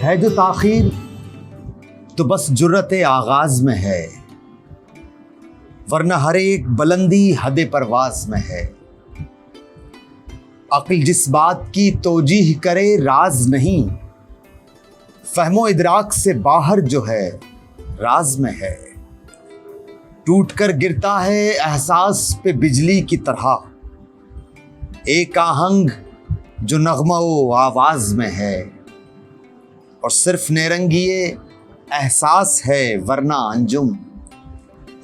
ہے جو تاخیر تو بس جرت آغاز میں ہے، ورنہ ہر ایک بلندی حد پرواز میں ہے۔ عقل جس بات کی توجیہ کرے راز نہیں، فہم و ادراک سے باہر جو ہے راز میں ہے۔ ٹوٹ کر گرتا ہے احساس پہ بجلی کی طرح، ایک آہنگ جو نغمہ و آواز میں ہے، اور صرف نیرنگی احساس ہے ورنہ انجم،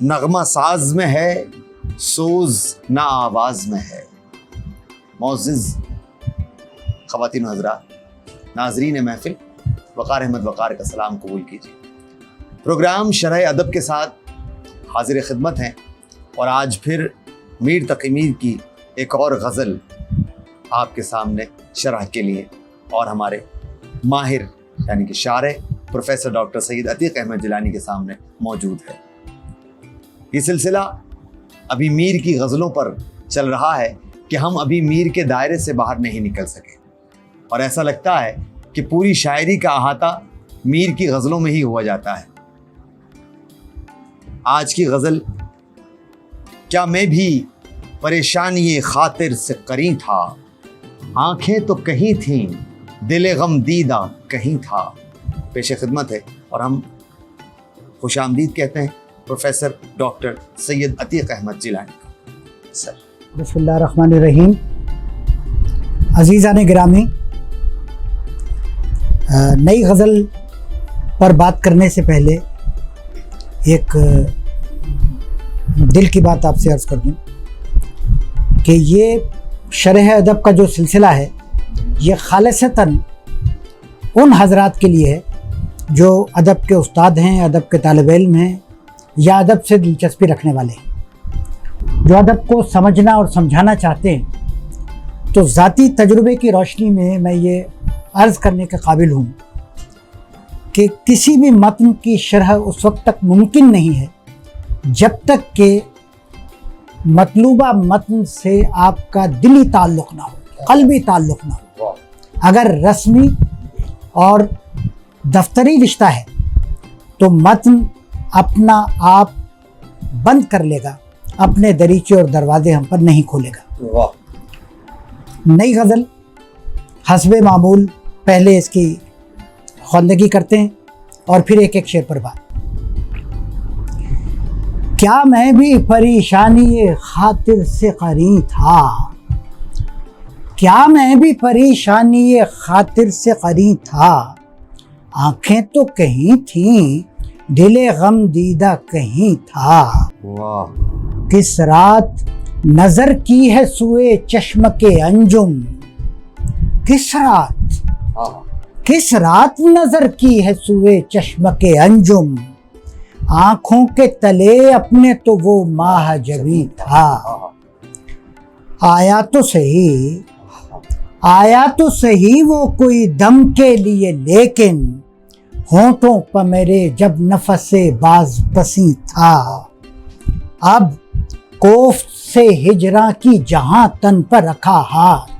نغمہ ساز میں ہے سوز نہ آواز میں ہے۔ معزز خواتین و حضرات، ناظرین محفل، وقار احمد وقار کا سلام قبول کیجیے۔ پروگرام شرح ادب کے ساتھ حاضر خدمت ہیں، اور آج پھر میر تقی میر کی ایک اور غزل آپ کے سامنے شرح کے لیے، اور ہمارے ماہر یعنی کہ شاعر پروفیسر ڈاکٹر سید عتیق احمد جیلانی کے سامنے موجود ہے۔ یہ سلسلہ ابھی میر کی غزلوں پر چل رہا ہے کہ ہم ابھی میر کے دائرے سے باہر نہیں نکل سکے، اور ایسا لگتا ہے کہ پوری شاعری کا احاطہ میر کی غزلوں میں ہی ہوا جاتا ہے۔ آج کی غزل، کیا میں بھی پریشانی خاطر سے قرین تھا، آنکھیں تو کہیں تھیں دل غم دیدہ کہیں تھا، پیش خدمت ہے، اور ہم خوش آمدید کہتے ہیں پروفیسر ڈاکٹر سید عتیق احمد جیلانی کو۔ سر بسم اللہ الرحمن الرحیم۔ عزیزان گرامی، نئی غزل پر بات کرنے سے پہلے ایک دل کی بات آپ سے عرض کر دوں کہ یہ شرح ادب کا جو سلسلہ ہے یہ خالصتاً ان حضرات کے لیے ہے جو ادب کے استاد ہیں، ادب کے طالب علم ہیں، یا ادب سے دلچسپی رکھنے والے ہیں، جو ادب کو سمجھنا اور سمجھانا چاہتے ہیں۔ تو ذاتی تجربے کی روشنی میں یہ عرض کرنے کے قابل ہوں کہ کسی بھی متن کی شرح اس وقت تک ممکن نہیں ہے جب تک کہ مطلوبہ متن سے آپ کا دلی تعلق نہ ہو، قلبی تعلق نہ ہو۔ اگر رسمی اور دفتری رشتہ ہے تو متن اپنا آپ بند کر لے گا، اپنے دریچے اور دروازے ہم پر نہیں کھولے گا۔ نئی غزل حسب معمول پہلے اس کی خواندگی کرتے ہیں اور پھر ایک ایک شعر پر بات۔ کیا میں بھی پریشانی خاطر سے قرین تھا، کیا میں بھی پریشانی خاطر سے قرین تھا، آنکھیں تو کہیں تھیں دل غم دیدہ کہیں تھا، کس رات نظر کی ہے سوئے چشم کے انجم، کس رات نظر کی ہے سوئے چشم کے انجم، آنکھوں کے تلے اپنے تو وہ ماہ جبیں تھا، آیا تو صحیح وہ کوئی دم کے لیے، لیکن ہونٹوں پر میرے جب نفس باز پسی تھا، اب کوفت سے ہجراں کی جہاں تن پر رکھا ہاتھ،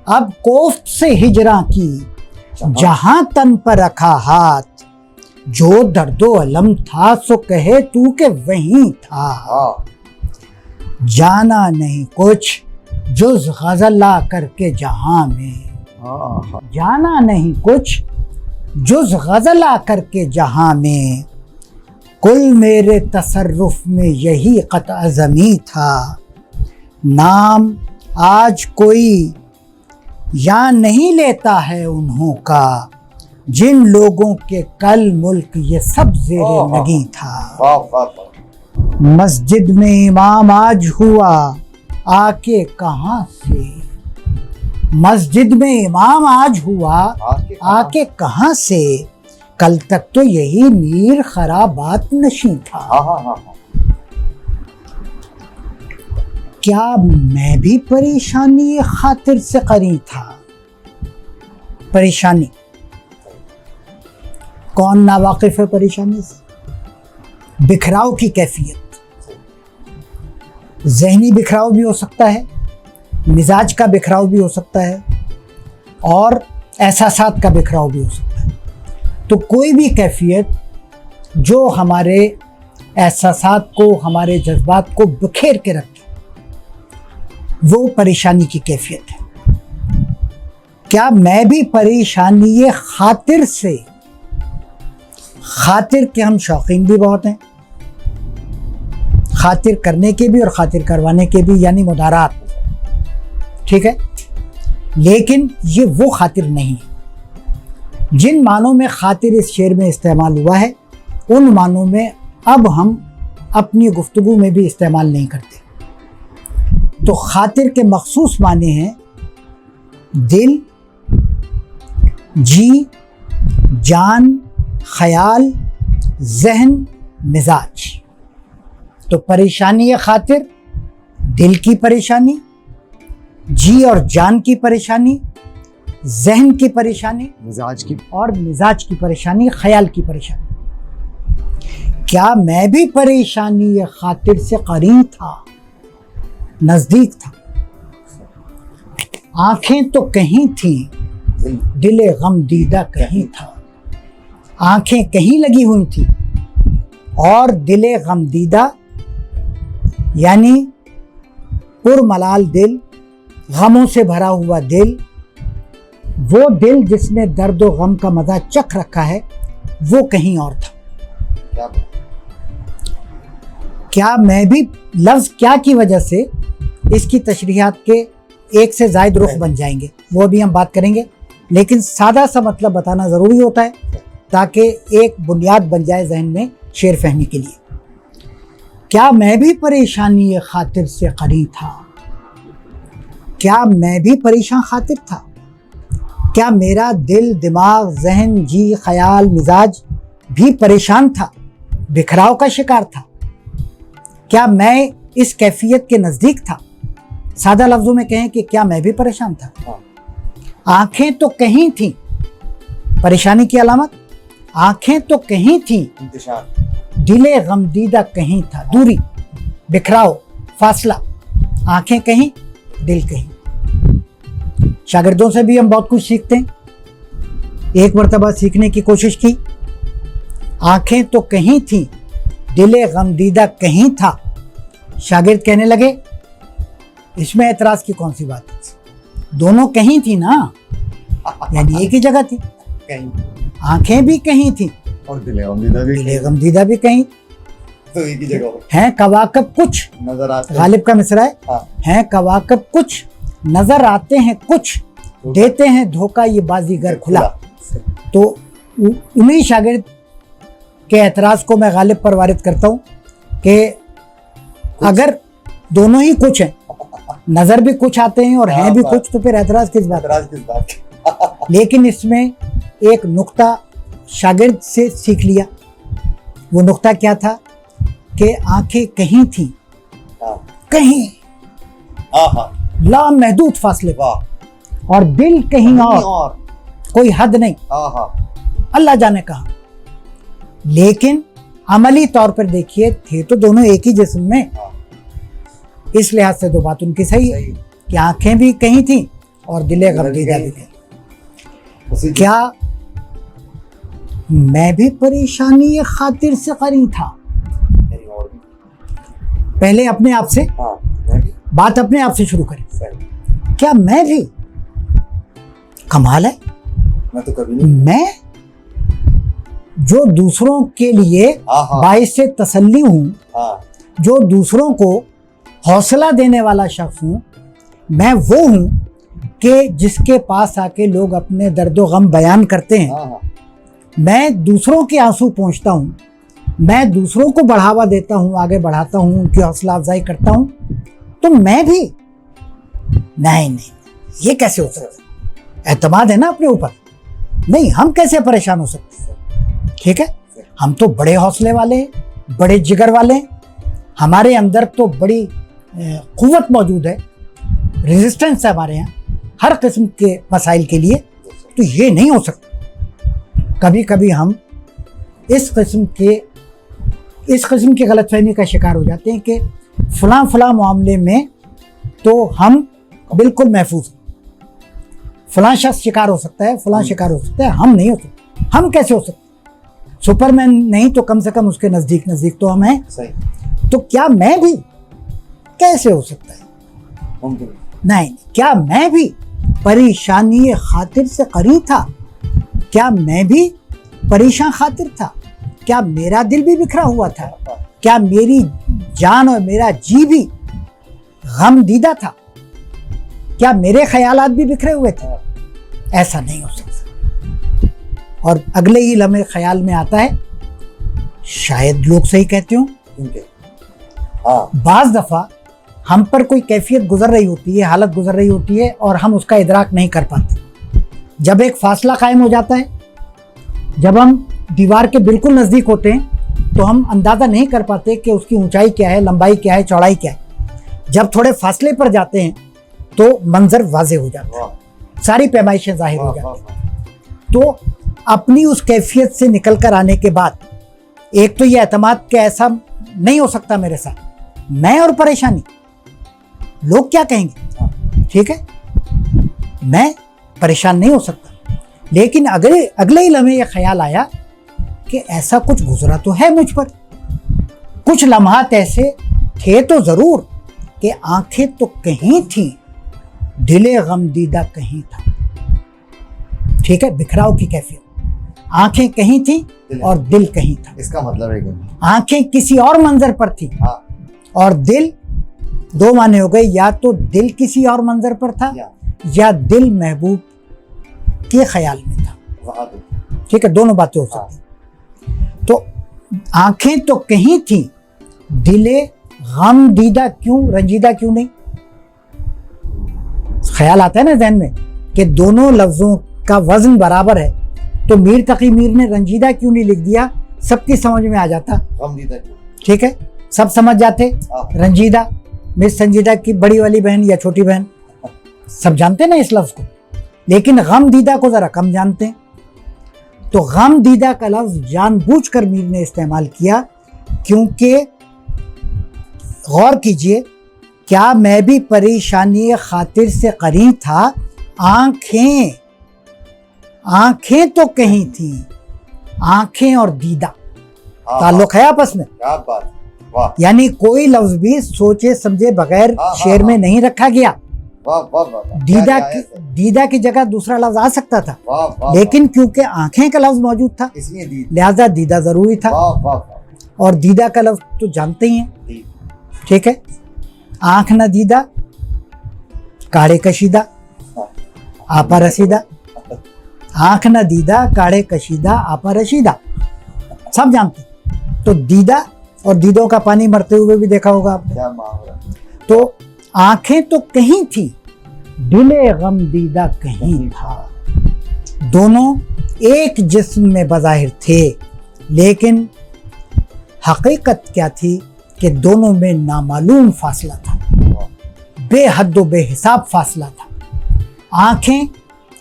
اب کوفت سے ہجراں کی جہاں تن پر رکھا ہاتھ، جو درد و علم تھا سو کہے تو کہ وہیں تھا، جانا نہیں کچھ جز غزل آ کر کے جہاں میں، جانا نہیں کچھ جز غزل آ کر کے جہاں میں، کل میرے تصرف میں یہی قطع ضمی تھا، نام آج کوئی یا نہیں لیتا ہے انہوں کا، جن لوگوں کے کل ملک یہ سب زیر نگیں تھا، مسجد میں امام آج ہوا آ کے کہاں سے، مسجد میں امام آج ہوا آ کے کہاں سے، کل تک تو یہی میر خرابات نشیں تھا، کیا میں بھی پریشانی خاطر سے قرین تھا۔ پریشانی، کون ناواقف ہے پریشانی سے؟ بکھراؤ کی کیفیت، ذہنی بکھراؤ بھی ہو سکتا ہے، مزاج کا بکھراؤ بھی ہو سکتا ہے، اور احساسات کا بکھراؤ بھی ہو سکتا ہے۔ تو کوئی بھی کیفیت جو ہمارے احساسات کو، ہمارے جذبات کو بکھیر کے رکھے، وہ پریشانی کی کیفیت ہے۔ کیا میں بھی پریشانی خاطر سے، خاطر کے ہم شوقین بھی بہت ہیں، خاطر کرنے کے بھی اور خاطر کروانے کے بھی، یعنی مدارات، ٹھیک ہے، لیکن یہ وہ خاطر نہیں ہے۔ جن معنوں میں خاطر اس شعر میں استعمال ہوا ہے ان معنوں میں اب ہم اپنی گفتگو میں بھی استعمال نہیں کرتے۔ تو خاطر کے مخصوص معنی ہیں دل، جی، جان، خیال، ذہن، مزاج۔ تو پریشانی خاطر دل کی پریشانی، جی اور جان کی پریشانی، ذہن کی پریشانی، مزاج کی، اور مزاج کی پریشانی، خیال کی پریشانی۔ کیا میں بھی پریشانی خاطر سے قرین تھا، نزدیک تھا؟ آنکھیں تو کہیں تھیں، دل غم دیدہ کہیں تھا۔ آنکھیں کہیں لگی ہوئی تھی اور دل غم دیدہ، یعنی پرملال دل، غموں سے بھرا ہوا دل، وہ دل جس نے درد و غم کا مزہ چکھ رکھا ہے وہ کہیں اور تھا۔ کیا میں بھی، لفظ کیا کی وجہ سے اس کی تشریحات کے ایک سے زائد رخ بن جائیں گے، وہ ابھی ہم بات کریں گے، لیکن سادہ سا مطلب بتانا ضروری ہوتا ہے تاکہ ایک بنیاد بن جائے ذہن میں شعر فہمی کے لیے۔ کیا میں بھی پریشانی خاطر سے قرین تھا؟ کیا میں بھی پریشان خاطر تھا؟ کیا میرا دل، دماغ، ذہن، جی، خیال، مزاج بھی پریشان تھا، بکھراؤ کا شکار تھا؟ کیا میں اس کیفیت کے نزدیک تھا؟ سادہ لفظوں میں کہیں کہ کیا میں بھی پریشان تھا؟ آنکھیں تو کہیں تھیں، پریشانی کی علامت، آنکھیں تو کہیں تھیں، دل غمدیدہ کہیں تھا، دوری، بکھراؤ، فاصلہ، آنکھیں کہیں، دل کہیں۔ شاگردوں سے بھی ہم بہت کچھ سیکھتے ہیں۔ ایک مرتبہ سیکھنے کی کوشش کی، آنکھیں تو کہیں تھیں، دل غمدیدہ کہیں تھا۔ شاگرد کہنے لگے اس میں اعتراض کی کون سی بات ہے، دونوں کہیں تھی نا، یعنی ایک ہی جگہ تھی، آنکھیں بھی کہیں تھیں اور دل غمدیدہ بھی کہیں، تو ایک ہی جگہ ہیں کواکب کچھ نظر آتے، غالب کا مصرع ہے، ہیں کواکب کچھ نظر آتے ہیں، کچھ دیتے ہیں دھوکہ یہ بازیگر کھلا۔ تو انہی شاگرد کے اعتراض کو میں غالب پر وارد کرتا ہوں کہ اگر دونوں ہی کچھ ہیں، نظر بھی کچھ آتے ہیں اور ہیں بھی کچھ، تو پھر اعتراض کس بات کا؟ لیکن اس میں ایک نقطہ شاگرد سے سیکھ لیا۔ وہ نقطہ کیا تھا کہ آنکھیں کہیں تھیں، کہیں لامحدود فاصلے، اور دل کہیں اور، کوئی حد نہیں، اللہ جانے کہاں۔ لیکن عملی طور پر دیکھیے تھے تو دونوں ایک ہی جسم میں، اس لحاظ سے تو بات ان کی صحیح ہے کہ آنکھیں بھی کہیں تھیں اور دل غمدیدہ بھی کہیں۔ کیا میں بھی پریشانی خاطر سے قرین تھا؟ پہلے اپنے آپ سے بات، اپنے آپ سے شروع کریں۔ کیا میں بھی، کمال ہے، میں تو کبھی نہیں، میں جو دوسروں کے لیے باعث تسلی ہوں، جو دوسروں کو حوصلہ دینے والا شخص ہوں، میں وہ ہوں کہ جس کے پاس آ کے لوگ اپنے درد و غم بیان کرتے ہیں، میں دوسروں کے آنسو پہنچتا ہوں، میں دوسروں کو بڑھاوا دیتا ہوں، آگے بڑھاتا ہوں، ان کی حوصلہ افزائی کرتا ہوں، تو میں بھی نہیں، یہ کیسے ہو سکتا ہے؟ اعتماد ہے نا اپنے اوپر، نہیں ہم کیسے پریشان ہو سکتے ہیں؟ ٹھیک ہے، ہم تو بڑے حوصلے والے ہیں، بڑے جگر والے ہیں، ہمارے اندر تو بڑی قوت موجود ہے، ریزسٹنس ہے ہمارے یہاں ہر قسم کے مسائل کے لیے، تو یہ نہیں ہو سکتا۔ کبھی کبھی ہم اس قسم کی غلط فہمی کا شکار ہو جاتے ہیں کہ فلاں معاملے میں تو ہم بالکل محفوظ ہیں، فلاں شخص شکار ہو سکتا ہے، فلاں شکار ہو سکتا ہے، ہم نہیں ہو سکتے، ہم کیسے ہو سکتے؟ سپر مین نہیں تو کم سے کم اس کے نزدیک نزدیک تو ہم ہیں. صحیح. تو کیا میں بھی کیسے ہو سکتا ہے؟ ممکن نہیں. کیا میں بھی پریشانی خاطر سے قری تھا؟ کیا میں بھی پریشان خاطر تھا؟ کیا میرا دل بھی بکھرا ہوا تھا؟ کیا میری جان اور میرا جی بھی غم دیدہ تھا؟ کیا میرے خیالات بھی بکھرے ہوئے تھے؟ ایسا نہیں ہو سکتا. اور اگلے ہی لمحے خیال میں آتا ہے شاید لوگ صحیح کہتے ہوں. بعض دفعہ ہم پر کوئی کیفیت گزر رہی ہوتی ہے، حالت گزر رہی ہوتی ہے اور ہم اس کا ادراک نہیں کر پاتے. جب ایک فاصلہ قائم ہو جاتا ہے، جب ہم دیوار کے بالکل نزدیک ہوتے ہیں تو ہم اندازہ نہیں کر پاتے کہ اس کی اونچائی کیا ہے، لمبائی کیا ہے، چوڑائی کیا ہے. جب تھوڑے فاصلے پر جاتے ہیں تو منظر واضح ہو جاتا ہے، ساری پیمائشیں ظاہر ہو جاتی ہیں. تو اپنی اس کیفیت سے نکل کر آنے کے بعد ایک تو یہ اعتماد کہ ایسا نہیں ہو سکتا میرے ساتھ، میں اور پریشانی، لوگ کیا کہیں گے؟ ٹھیک ہے، میں پریشان نہیں ہو سکتا. لیکن اگلے ہی لمحے یہ خیال آیا کہ ایسا کچھ گزرا تو ہے مجھ پر. کچھ لمحات ایسے تھے تو ضرور کہ آنکھیں تو کہیں تھیں، دل غم دیدہ کہیں تھا. ٹھیک ہے، بکھراؤ کی کیفیت. آنکھیں کہیں تھیں اور دل کہیں تھا. اس کا مطلب ہے کہ آنکھیں کسی اور منظر پر تھی اور دل، دو معنی ہو گئے، یا تو دل کسی اور منظر پر تھا یا دل محبوب کے خیال میں تھا. ٹھیک ہے، دونوں باتیں ہو سکتی. تو آنکھیں تو کہیں تھیں، دل غم دیدہ کیوں، رنجیدہ کیوں نہیں؟ خیال آتا ہے نا ذہن میں کہ دونوں لفظوں کا وزن برابر ہے تو میر تقی میر نے رنجیدہ کیوں نہیں لکھ دیا؟ سب کی سمجھ میں آ جاتا. ٹھیک ہے، سب سمجھ جاتے. رنجیدہ، مس سنجیدہ کی بڑی والی بہن یا چھوٹی بہن، سب جانتے نا اس لفظ کو. لیکن غم دیدہ کو ذرا کم جانتے ہیں. تو غم دیدہ کا لفظ جان بوجھ کر میر نے استعمال کیا کیونکہ غور کیجئے، کیا میں بھی پریشانی خاطر سے قری تھا؟ آنکھیں تو کہیں تھیں، آنکھیں اور دیدہ تعلق ہے آپس میں. یعنی کوئی لفظ بھی سوچے سمجھے بغیر شعر میں نہیں رکھا گیا. دیدہ کی جگہ دوسرا لفظ آ سکتا تھا، لیکن کیونکہ آنکھیں کا لفظ موجود تھا لہذا دیدہ ضروری تھا. اور دیدہ کا لفظ تو جانتے ہی ہیں. ٹھیک ہے، آنکھ نہ دیدہ کاڑے کشیدہ آپا رسیدہ. آنکھ نہ دیدہ کاڑے کشیدہ آپا رشیدہ، سب جانتے ہیں. تو دیدہ اور دیدوں کا پانی مرتے ہوئے بھی دیکھا ہوگا آپ نے. تو آنکھیں تو کہیں تھی، دل غم دیدہ کہیں تھا. دونوں ایک جسم میں بظاہر تھے، لیکن حقیقت کیا تھی کہ دونوں میں نامعلوم فاصلہ تھا، بے حد و بے حساب فاصلہ تھا. آنکھیں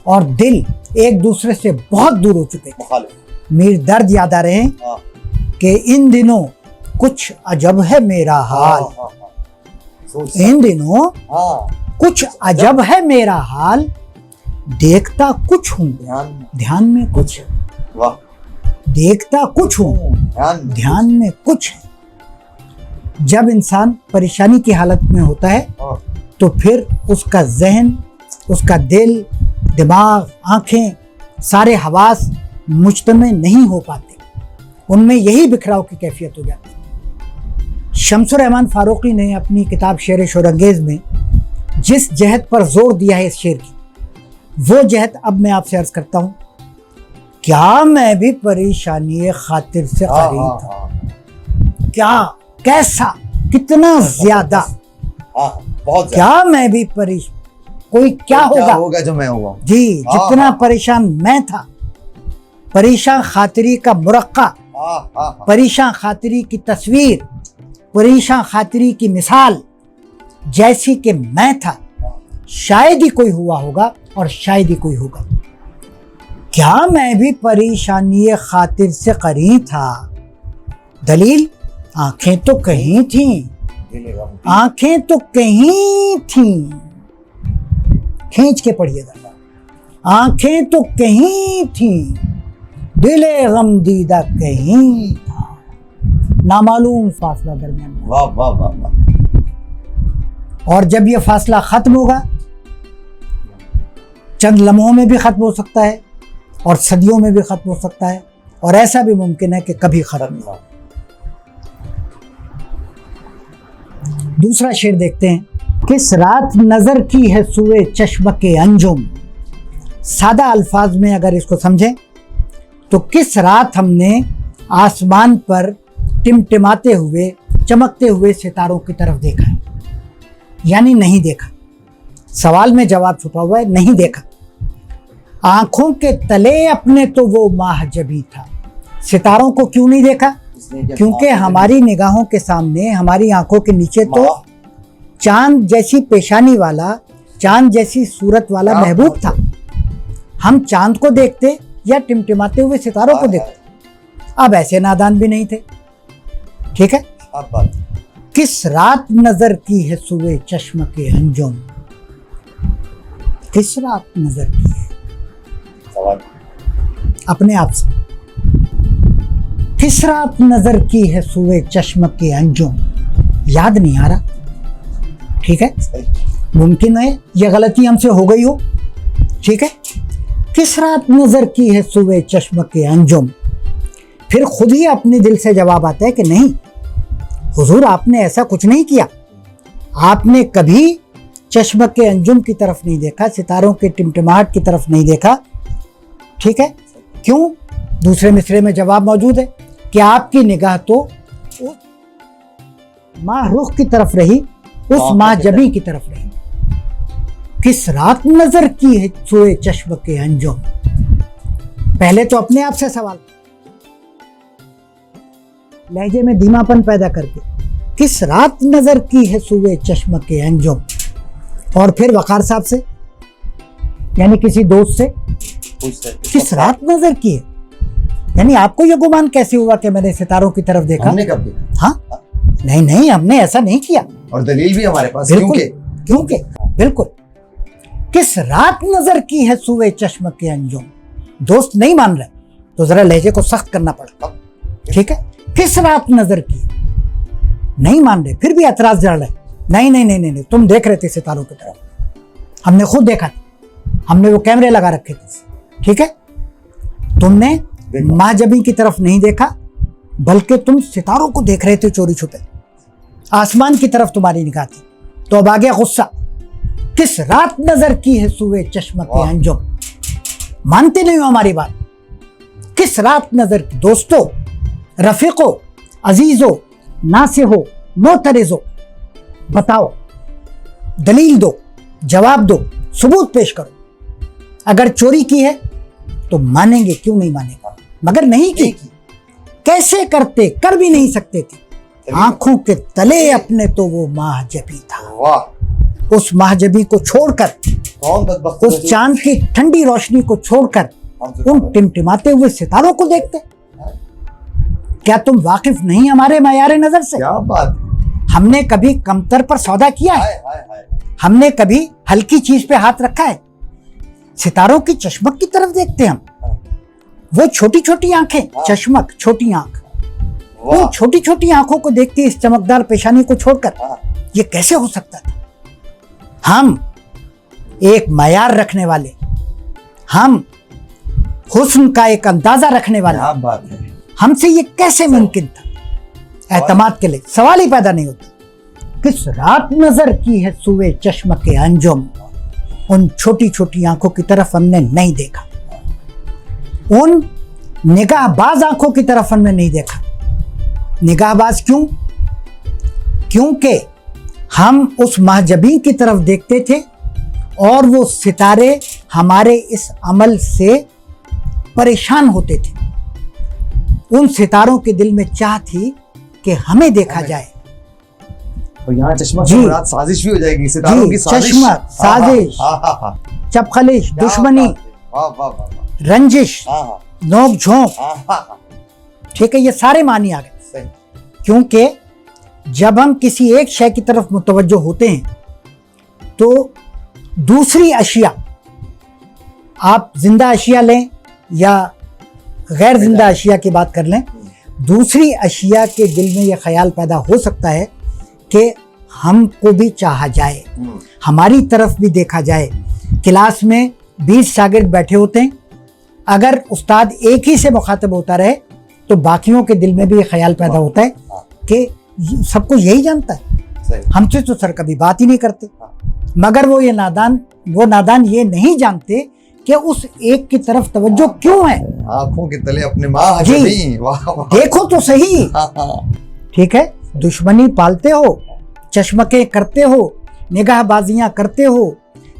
اور دل ایک دوسرے سے بہت دور ہو چکے تھے. میر درد یاد آ رہے ہیں کہ ان دنوں کچھ عجب ہے میرا حال. ان دنوں کچھ عجب ہے میرا حال، دیکھتا کچھ ہوں دھیان میں کچھ ہے. دیکھتا کچھ ہوں دھیان میں کچھ ہے. جب انسان پریشانی کی حالت میں ہوتا ہے تو پھر اس کا ذہن، اس کا دل، دماغ، آنکھیں، سارے حواس مجتمع نہیں ہو پاتے. ان میں یہی بکھراؤ کی کیفیت ہو جاتی ہے. شمس الرحمن فاروقی نے اپنی کتاب شعر شورانگیز میں جس جہت پر زور دیا ہے اس شعر کی، وہ جہت اب میں آپ سے عرض کرتا ہوں. کیا میں بھی پریشانی خاطر سے قری تھا؟ کیا، کیسا، کتنا زیادہ، کیا میں بھی کوئی کیا ہوگا جو میں ہوا. جی، جتنا پریشان میں تھا. پریشان خاطری کا مرقع، پریشان خاطری کی تصویر، پریشان خاطری کی مثال جیسی کہ میں تھا، شاید ہی کوئی ہوا ہوگا اور شاید ہی کوئی ہوگا. کیا میں بھی پریشانی خاطر سے قری تھا؟ دلیل، آنکھیں تو کہیں تھیں، آنکھیں تو کہیں تھیں. کھینچ کے پڑھیے گا. آنکھیں تو کہیں تھیں، دل غم دیدہ کہیں تھا، نامعلوم فاصلہ درمیان میں۔ واہ واہ واہ واہ، اور جب یہ فاصلہ ختم ہوگا، چند لمحوں میں بھی ختم ہو سکتا ہے اور صدیوں میں بھی ختم ہو سکتا ہے، اور ایسا بھی ممکن ہے کہ کبھی ختم نہ ہو۔ دوسرا شعر دیکھتے ہیں۔ کس رات نظر کی ہے سوئے چشمک انجم، سادہ الفاظ میں اگر اس کو سمجھیں تو کس رات ہم نے آسمان پر ٹمٹماتے ہوئے چمکتے ہوئے ستاروں کی طرف دیکھا ہے، یعنی نہیں دیکھا۔ سوال میں جواب چھپا ہوا ہے، نہیں دیکھا۔ آنکھوں کے تلے اپنے تو وہ ماہ جبی تھا، ستاروں کو کیوں نہیں دیکھا؟ کیونکہ ہماری نگاہوں کے سامنے، ہماری آنکھوں کے نیچے تو چاند جیسی پیشانی والا، چاند جیسی صورت والا محبوب تھا۔ ہم چاند کو دیکھتے یا ٹمٹماتے ہوئے ستاروں کو دیکھتے۔ اب ایسے نادان بھی نہیں تھے، ٹھیک ہے۔ کس رات نظر کی ہے سوئے چشمک انجم، کس رات نظر کی ہے؟ اپنے آپ سے، کس رات نظر کی ہے سوئے چشمک انجم؟ یاد نہیں آ رہا، ٹھیک ہے۔ ممکن ہے یہ غلطی ہم سے ہو گئی ہو، ٹھیک ہے۔ کس رات نظر کی ہے سوئے چشمک انجم، پھر خود ہی اپنے دل سے جواب آتا ہے کہ نہیں حضور، آپ نے ایسا کچھ نہیں کیا، آپ نے کبھی چشمک انجم کی طرف نہیں دیکھا، ستاروں کے ٹمٹماہٹ کی طرف نہیں دیکھا، ٹھیک ہے۔ کیوں؟ دوسرے مصرے میں جواب موجود ہے کہ آپ کی نگاہ تو ماہ رخ کی طرف رہی، اس ماہ جبی کی طرف رہی۔ کس رات نظر کی ہے سوئے چشمک انجم، پہلے تو اپنے آپ سے سوال، لہجے میں دھیما پن پیدا کر کے، کس رات نظر کی ہے سوئے چشمک انجم، اور پھر وقار صاحب سے یعنی کسی دوست سے کس رات نظر کی ہے، یعنی آپ کو یہ گمان کیسے ہوا کہ میں نے ستاروں کی طرف دیکھا؟ ہم نے کب دیکھا؟ ہاں نہیں ہم نے ایسا نہیں کیا، اور دلیل بھی ہمارے پاس، کیونکہ بالکل کس رات نظر کی ہے سوئے چشمک انجم، دوست نہیں مان رہے تو ذرا لہجے کو سخت کرنا پڑتا، ٹھیک ہے۔ کس رات نظر کی، نہیں مان رہے، پھر بھی اعتراض جڑ رہے، نہیں تم دیکھ رہے تھے ستاروں کی طرف، ہم نے خود دیکھا تھا، ہم نے وہ کیمرے لگا رکھے تھے، ٹھیک ہے۔ تم نے ماہ جبی کی طرف نہیں دیکھا بلکہ تم ستاروں کو دیکھ رہے تھے چوری چھپے، آسمان کی طرف تمہاری نگاہ تھی۔ تو اب آگیا غصہ، کس رات نظر کی ہے سوئے چشمک انجم، مانتے نہیں ہو ہماری بات، کس رات نظر کی؟ دوستو، رفیقو، عزیزو، ناصحو، معترضو، بتاؤ، دلیل دو، جواب دو، ثبوت پیش کرو۔ اگر چوری کی ہے تو مانیں گے، کیوں نہیں مانیں گے، مگر نہیں کی، کیسے کرتے؟ کر بھی نہیں سکتے تھے۔ آنکھوں کے تلے اپنے تو وہ ماہ جبی تھا، اس ماہ جبی کو چھوڑ کر، اس چاند کی ٹھنڈی روشنی کو چھوڑ کر ان ٹمٹماتے ہوئے ستاروں کو دیکھتے۔ کیا تم واقف نہیں ہمارے معیار نظر سے؟ کیا بات، ہم نے کبھی کمتر پر سودا کیا ہے؟ ہم نے کبھی ہلکی چیز پہ ہاتھ رکھا ہے؟ ستاروں کی چشمک کی طرف دیکھتے ہم، وہ چھوٹی چھوٹی آنکھیں، چشمک چھوٹی آنکھ، وہ چھوٹی چھوٹی آنکھوں کو دیکھتے اس چمکدار پیشانی کو چھوڑ کر، یہ کیسے ہو سکتا تھا؟ ہم ایک معیار رکھنے والے، ہم حسن کا ایک اندازہ رکھنے والے، کیا بات ہے، ہم سے یہ کیسے ممکن تھا؟ اعتماد کے لیے سوال ہی پیدا نہیں ہوتا۔ کس رات نظر کی ہے سوئے چشمک انجم، ان چھوٹی چھوٹی آنکھوں کی طرف ہم نے نہیں دیکھا، ان نگاہ باز آنکھوں کی طرف ہم نے نہیں دیکھا۔ نگاہ باز کیوں؟ کیونکہ ہم اس ماہجبین کی طرف دیکھتے تھے اور وہ ستارے ہمارے اس عمل سے پریشان ہوتے تھے۔ ان ستاروں کے دل میں چاہ تھی کہ ہمیں دیکھا جائے۔ اور یہاں چشمہ جی، کی مراد سازش بھی ہو جائے گی، ستاروں کی سازش، چشمہ، سازش، چپخلش، دشمنی، رنجش، نوک جھونک، ٹھیک ہے، یہ سارے معنی آ گئے۔ کیونکہ جب ہم کسی ایک شے کی طرف متوجہ ہوتے ہیں تو دوسری اشیاء، آپ زندہ اشیاء لیں یا غیر زندہ اشیاء کی بات کر لیں، دوسری اشیاء کے دل میں یہ خیال پیدا ہو سکتا ہے کہ ہم کو بھی چاہا جائے، ہماری طرف بھی دیکھا جائے۔ کلاس میں 20 شاگرد بیٹھے ہوتے ہیں، اگر استاد ایک ہی سے مخاطب ہوتا رہے تو باقیوں کے دل میں بھی یہ خیال پیدا ہوتا ہے کہ سب کو یہی جانتا ہے، ہم سے تو سر کبھی بات ہی نہیں کرتے۔ مگر وہ نادان یہ نہیں جانتے کہ اس ایک کی طرف توجہ کیوں ہے۔ آنکھوں کے تلے اپنے ماں جی نہیں، دیکھو تو صحیح، ٹھیک ہے، دشمنی پالتے ہو، چشمکے کرتے ہو، نگاہ بازیاں کرتے ہو،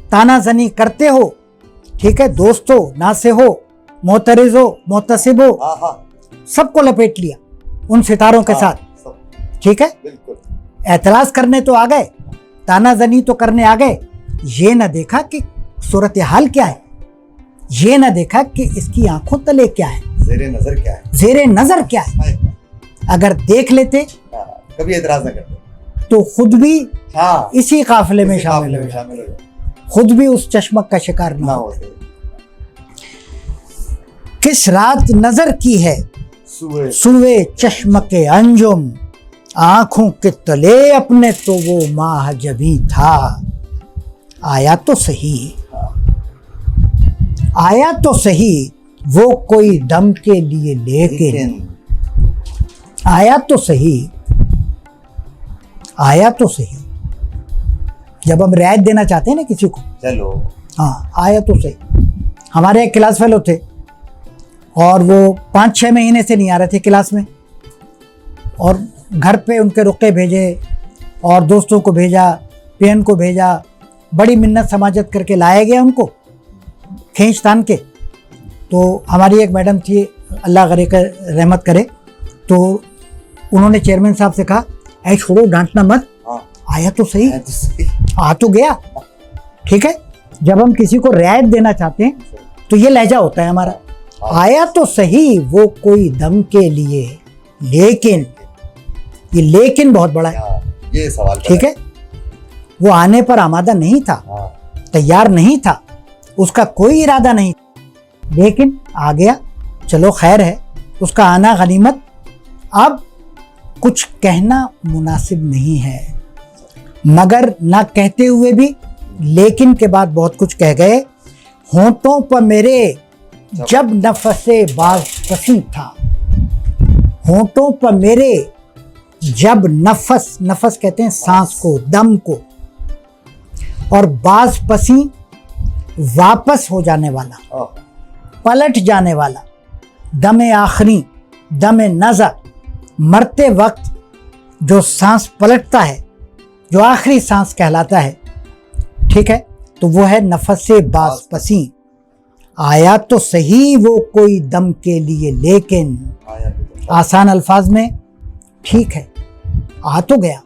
تانا زنی کرتے ہو، ٹھیک ہے، دوست ہو، ناصح ہو، معترض ہو، محتسب ہو، سب کو لپیٹ لیا ان ستاروں کے ساتھ، ٹھیک ہے۔ اعتراض کرنے تو آ گئے، تانا زنی تو کرنے آ گئے، یہ نہ دیکھا کہ صورتحال کیا ہے، یہ نہ دیکھا کہ اس کی آنکھوں تلے کیا ہے، زیر نظر کیا ہے، زیر نظر کیا ہے۔ اگر دیکھ لیتے کبھی اعتراض نہ کرتے تو خود بھی اسی قافلے میں شامل ہو، خود بھی اس چشمک کا شکار نہ ہوتے۔ کس رات نظر کی ہے سوئے چشمک انجم، آنکھوں کے تلے اپنے تو وہ ماہ جبیں تھا۔ آیا تو صحیح، آیا تو صحیح وہ کوئی دم کے لیے، لیکن آیا تو صحیح، آیا تو صحیح۔ جب ہم رعایت دینا چاہتے ہیں نا کسی کو، چلو ہاں آیا تو صحیح۔ ہمارے ایک کلاس فیلو تھے اور وہ 5-6 مہینے سے نہیں آ رہے تھے کلاس میں، اور گھر پہ ان کے رقعے بھیجے اور دوستوں کو بھیجا، پین کو بھیجا، بڑی منت سماجت کر کے لایا گیا ان کو کھینچ تان کے۔ تو ہماری ایک میڈم تھی، اللہ غریق رحمت کرے، تو انہوں نے چیئرمین صاحب سے کہا اے چھوڑو ڈانٹنا مت، آیا تو صحیح، آ تو گیا، ٹھیک ہے۔ جب ہم کسی کو رعایت دینا چاہتے ہیں تو یہ لہجہ ہوتا ہے ہمارا، آیا تو صحیح وہ کوئی دم کے لیے، لیکن یہ لیکن بہت بڑا ہے، یہ سوال ٹھیک ہے۔ وہ آنے پر آمادہ نہیں تھا، تیار نہیں تھا، اس کا کوئی ارادہ نہیں تھا، لیکن آ گیا، چلو خیر ہے، اس کا آنا غنیمت۔ اب کچھ کہنا مناسب نہیں ہے، مگر نہ کہتے ہوئے بھی لیکن کے بعد بہت کچھ کہہ گئے۔ ہونٹوں پر میرے جب نفس باز پسی تھا، ہونٹوں پر میرے جب نفس کہتے ہیں سانس کو، دم کو، اور باز پسی واپس ہو جانے والا، پلٹ جانے والا، دم آخری، دم نظر، مرتے وقت جو سانس پلٹتا ہے، جو آخری سانس کہلاتا ہے، ٹھیک ہے، تو وہ ہے نفس باز پسی۔ آیا تو صحیح وہ کوئی دم کے لیے، لیکن آسان الفاظ میں ٹھیک ہے، آ تو گیا،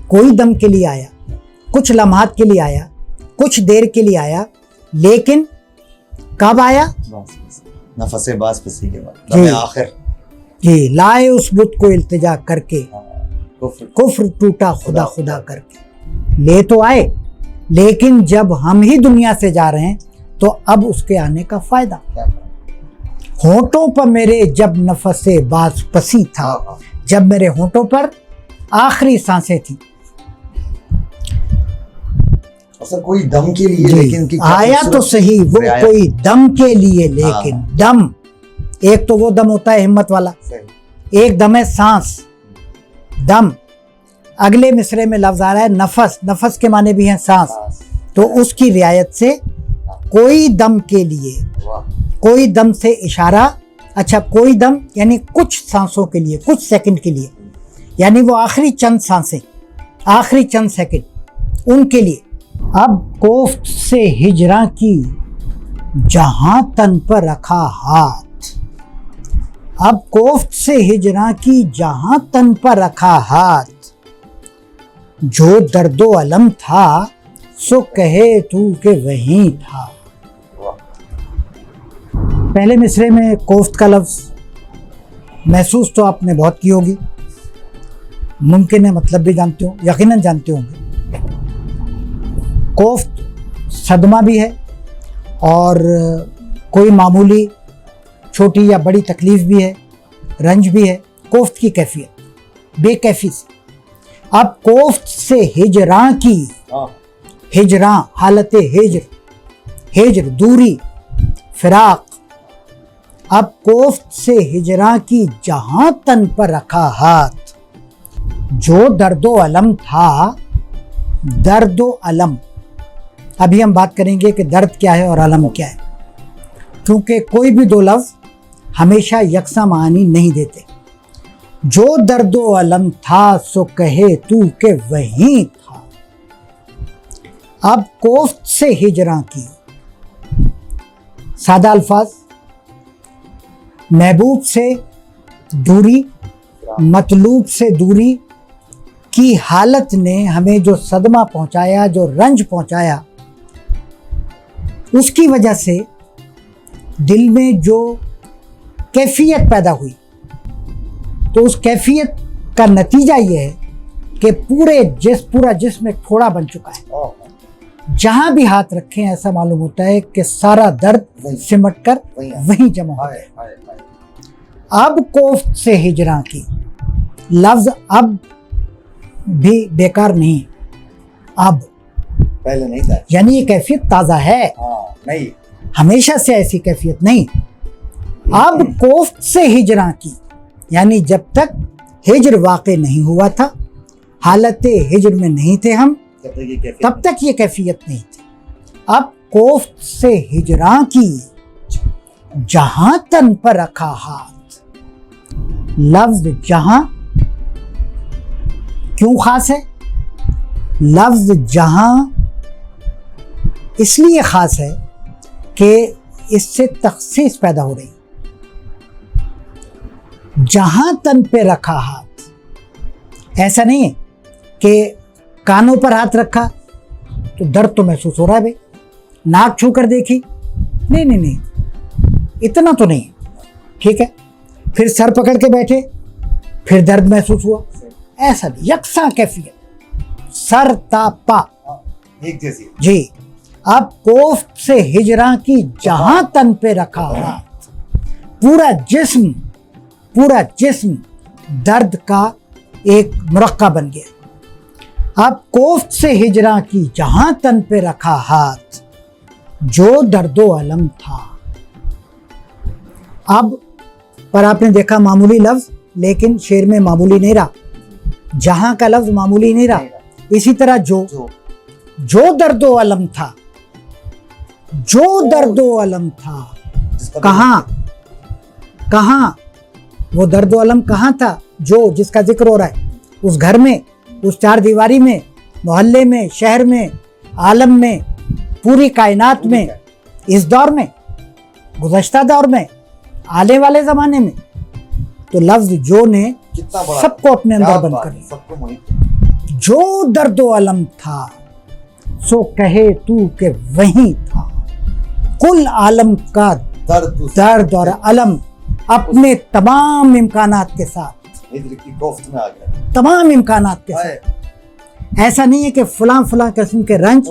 کوئی دم کے لیے آیا، کچھ لمحات کے لیے آیا، کچھ دیر کے لیے آیا، لیکن کب آیا؟ نفس باز پسی کے بعد، دم آخر، جی، لائے اس بت کو التجا کر کے، کفر ٹوٹا خدا خدا کر کے، لے تو آئے، لیکن جب ہم ہی دنیا سے جا رہے ہیں تو اب اس کے آنے کا فائدہ۔ ہونٹوں پر میرے جب نفس باز پسی تھا، جب میرے ہونٹوں پر آخری سانسیں تھیں، کوئی دم کے لیے، لیکن آیا تو صحیح وہ کوئی دم کے لیے، لیکن دم، ایک تو وہ دم ہوتا ہے ہمت والا، ایک دم ہے سانس، دم۔ اگلے مصرے میں لفظ آ رہا ہے نفس، نفس کے معنی بھی ہیں سانس، تو اس کی رعایت سے کوئی دم کے لیے، کوئی دم سے اشارہ، اچھا کوئی دم یعنی کچھ سانسوں کے لیے، کچھ سیکنڈ کے لیے، یعنی وہ آخری چند سانسیں، آخری چند سیکنڈ، ان کے لیے۔ اب کوفت سے ہجراں کی جہاں تن پر رکھا ہاتھ، اب کوفت سے ہجراں کی جہاں تن پر رکھا ہاتھ، جو درد و علم تھا سو کہے تو کہ وہیں تھا۔ پہلے مصرے میں کوفت کا لفظ محسوس تو آپ نے بہت کی ہوگی، ممکن ہے مطلب بھی جانتے ہو، یقیناً جانتے ہوں گے۔ کوفت صدمہ بھی ہے اور کوئی معمولی چھوٹی یا بڑی تکلیف بھی ہے، رنج بھی ہے، کوفت کی کیفیت، بے کیفی سے۔ اب کوفت سے ہجراں کی، ہجراں حالت ہجر دوری، فراق، اب کوفت سے ہجراں کی جہاں تن پر رکھا ہاتھ، جو درد و علم تھا، درد و علم، ابھی ہم بات کریں گے کہ درد کیا ہے اور علم کیا ہے، کیونکہ کوئی بھی دو لفظ ہمیشہ یکساں معنی نہیں دیتے۔ جو درد و علم تھا سو کہے تو کہ وہیں تھا، اب کوفت سے ہجراں کی، سادہ الفاظ، محبوب سے دوری، مطلوب سے دوری کی حالت نے ہمیں جو صدمہ پہنچایا، جو رنج پہنچایا، اس کی وجہ سے دل میں جو کیفیت پیدا ہوئی، تو اس کیفیت کا نتیجہ یہ ہے کہ پورا جسم ایک پھوڑا بن چکا ہے۔ جہاں بھی ہاتھ رکھیں ایسا معلوم ہوتا ہے کہ سارا درد سمٹ کر وہیں جمع ہو گیا۔ اب کوفت سے ہجراں کی، لفظ اب بھی بیکار نہیں، اب پہلے نہیں تھا، یعنی یہ کیفیت تازہ ہے، نہیں ہمیشہ سے ایسی کیفیت نہیں۔ اب کوفت سے ہجراں کی، یعنی جب تک ہجر واقع نہیں ہوا تھا، حالت ہجر میں نہیں تھے ہم، تب تک یہ کیفیت نہیں تھی۔ اب کوفت سے ہجراں کی جہاں تن پر رکھا ہاتھ، لفظ جہاں کیوں خاص ہے؟ لفظ جہاں اس لیے خاص ہے کہ اس سے تخصیص پیدا ہو رہی۔ جہاں تن پہ رکھا ہاتھ، ایسا نہیں ہے کہ کانوں پر ہاتھ رکھا تو درد تو محسوس ہو رہا ہے بھائی، ناک چھو کر دیکھی، نہیں، اتنا تو نہیں، ٹھیک ہے، پھر سر پکڑ کے بیٹھے پھر درد محسوس ہوا، ایسا نہیں، یکساں کیفیت، سر تا پا ایک جیسی۔ جی۔ اب کوفت سے ہجراں کی جہاں تن پہ رکھا ہاتھ، پورا جسم درد کا ایک مرقع بن گیا۔ اب کوفت سے ہجراں کی جہاں تن پہ رکھا ہاتھ، جو درد و علم تھا۔ اب پر آپ نے دیکھا معمولی لفظ، لیکن شعر میں معمولی نہیں رہا، جہاں کا لفظ معمولی نہیں رہا۔ اسی طرح جو درد و علم تھا، جو درد و علم تھا، کہاں وہ درد و علم کہاں تھا؟ جو جس کا ذکر ہو رہا ہے، اس گھر میں، اس چار دیواری میں، محلے میں، شہر میں، عالم میں، پوری کائنات میں، اس دور میں، گزشتہ دور میں، آنے والے زمانے میں۔ تو لفظ جو نے سب کو اپنے اندر بند کر لیا۔ جو درد و علم تھا سو کہے تو کہ وہیں تھا، کل عالم کا درد اور علم اپنے تمام امکانات کے ساتھ، تمام امکانات کے ساتھ۔ ایسا نہیں ہے کہ فلاں قسم کے رنج،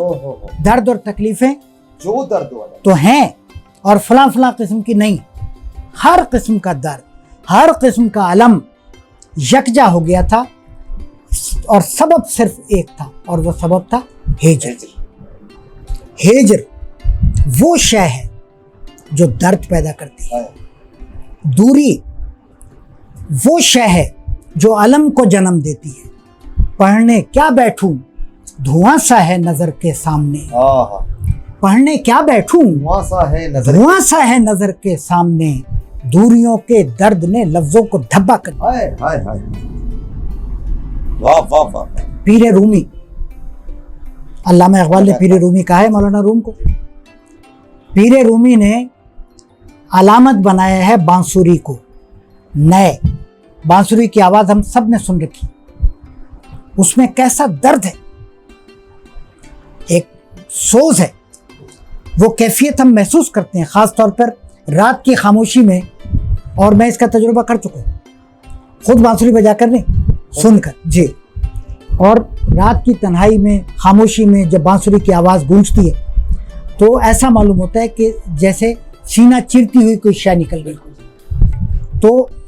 درد اور تکلیفیں جو درد تو ہیں اور فلاں قسم کی نہیں، ہر قسم کا درد، ہر قسم کا علم یکجا ہو گیا تھا، اور سبب صرف ایک تھا، اور وہ سبب تھا ہجر۔ ہجر وہ شے ہے جو درد پیدا کرتی ہے، دوری وہ شے ہے جو علم کو جنم دیتی ہے۔ پڑھنے کیا بیٹھوں دھواں سا ہے نظر کے سامنے، پڑھنے کیا بیٹھوں دھواں سا ہے نظر کے سامنے، دوریوں کے درد نے لفظوں کو دھبا کر دیا۔ پیر رومی، علامہ اقبال نے پیر رومی کہا ہے مولانا روم کو، پیر رومی نے علامت بنایا ہے بانسری کو، نئے بانسری کی آواز ہم سب نے سن رکھی، اس میں کیسا درد ہے، ایک سوز ہے، وہ کیفیت ہم محسوس کرتے ہیں، خاص طور پر رات کی خاموشی میں، اور میں اس کا تجربہ کر چکا ہوں، خود بانسری بجا کر نہیں، سن کر، جی۔ اور رات کی تنہائی میں، خاموشی میں جب بانسری کی آواز گونجتی ہے تو ایسا معلوم ہوتا ہے کہ جیسے سینہ چیرتی ہوئی کوئی شے نکل گئی، تو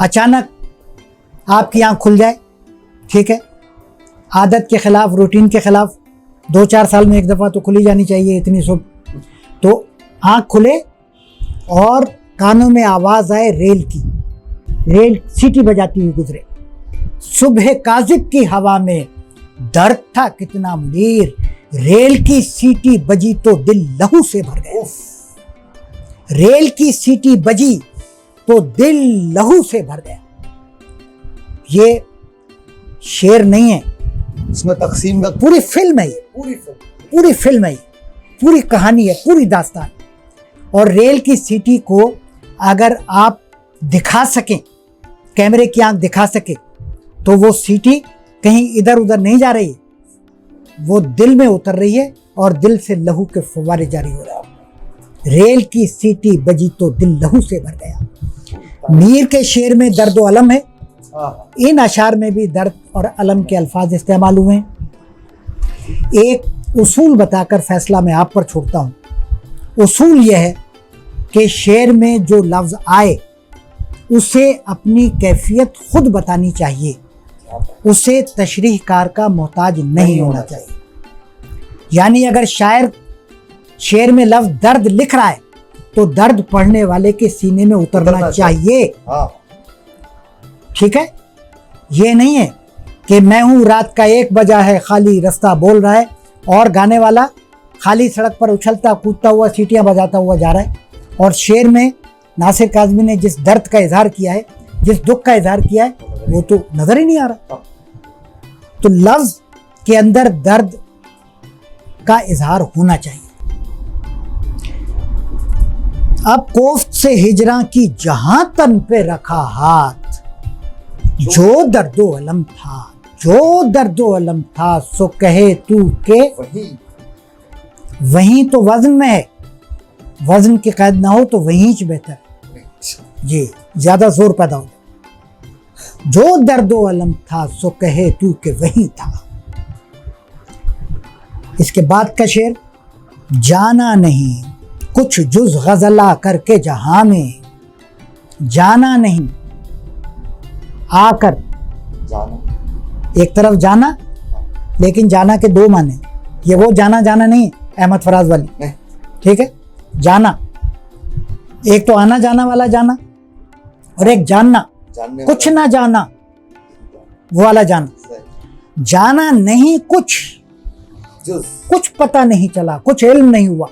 اچانک آپ کی آنکھ کھل جائے، ٹھیک ہے، عادت کے خلاف، روٹین کے خلاف، 2-4 سال میں ایک دفعہ تو کھلی جانی چاہیے اتنی صبح، تو آنکھ کھلے اور کانوں میں آواز آئے ریل کی، ریل سیٹی بجاتی ہوئی گزرے، صبح کاذب کی ہوا میں درد تھا کتنا منیر، ریل کی سیٹی بجی تو دل لہو سے بھر گیا، ریل کی سیٹی بجی تو دل لہو سے بھر گیا۔ یہ شعر نہیں ہے، اس میں تقسیم کا پوری فلم ہے، پوری فلم ہے، پوری کہانی ہے، پوری داستان۔ اور ریل کی سیٹی کو اگر آپ دکھا سکیں، کیمرے کی آنکھ دکھا سکے، تو وہ سیٹی کہیں ادھر ادھر نہیں جا رہی، وہ دل میں اتر رہی ہے اور دل سے لہو کے فوارے جاری ہو رہے ہیں۔ ریل کی سیٹی بجی تو دل لہو سے بھر گیا۔ میر کے شعر میں درد و الم ہے، ان اشعار میں بھی درد اور الم کے الفاظ استعمال ہوئے ہیں۔ ایک اصول بتا کر فیصلہ میں آپ پر چھوڑتا ہوں۔ اصول یہ ہے کہ شعر میں جو لفظ آئے اسے اپنی کیفیت خود بتانی چاہیے، اسے تشریح کار کا محتاج نہیں ہونا چاہیے۔ یعنی اگر شاعر شعر میں لفظ درد لکھ رہا ہے تو درد پڑھنے والے کے سینے میں اترنا چاہیے، ٹھیک ہے؟ یہ نہیں ہے کہ میں ہوں رات کا 1 بجا ہے خالی رستہ بول رہا ہے، اور گانے والا خالی سڑک پر اچھلتا کودتا ہوا سیٹیاں بجاتا ہوا جا رہا ہے، اور شعر میں ناصر کاظمی نے جس درد کا اظہار کیا ہے، جس دکھ کا اظہار کیا ہے، وہ تو نظر ہی نہیں آ رہا۔ تو لفظ کے اندر درد کا اظہار ہونا چاہیے۔ اب کوفت سے ہجراں کی جہاں تن پہ رکھا ہاتھ، جو درد و علم تھا، جو درد و علم تھا، سو کہے تو کہ وہیں تو وزن میں ہے، وزن کی قید نہ ہو تو وہیں چ بہتر، جی زیادہ زور پیدا ہو۔ جو درد و علم تھا سو کہے تو کہ وہیں تھا۔ اس کے بعد کا شعر، جانا نہیں کچھ جز غزلہ کر کے جہاں میں، جانا نہیں آ کر، ایک طرف جانا لیکن جانا کے 2 معنی، یہ وہ جانا جانا نہیں احمد فراز والی، ٹھیک ہے؟ جانا ایک تو آنا جانا والا جانا، اور ایک جاننا کچھ نہ جانا وہ والا جانا۔ جانا نہیں کچھ پتہ نہیں چلا، کچھ علم نہیں ہوا،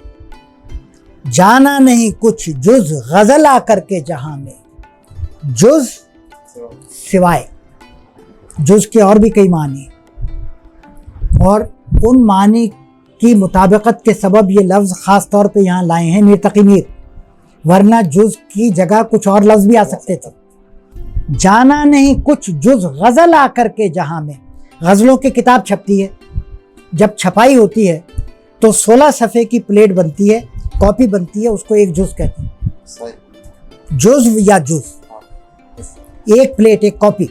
جانا نہیں کچھ جز غزل آ کر کے جہاں میں، جز سوائے، جز کے اور بھی کئی معنی ہیں، اور ان معنی کی مطابقت کے سبب یہ لفظ خاص طور پہ یہاں لائے ہیں میر تقی میر، ورنہ جز کی جگہ کچھ اور لفظ بھی آ سکتے تھے۔ جانا نہیں کچھ جز غزل آ کر کے جہاں میں، غزلوں کی کتاب چھپتی ہے، جب چھپائی ہوتی ہے تو 16 صفحے کی پلیٹ بنتی ہے، کاپی بنتی ہے، اس کو ایک جز کہتے ہیں، جز یا جز، ایک پلیٹ ایک کاپی،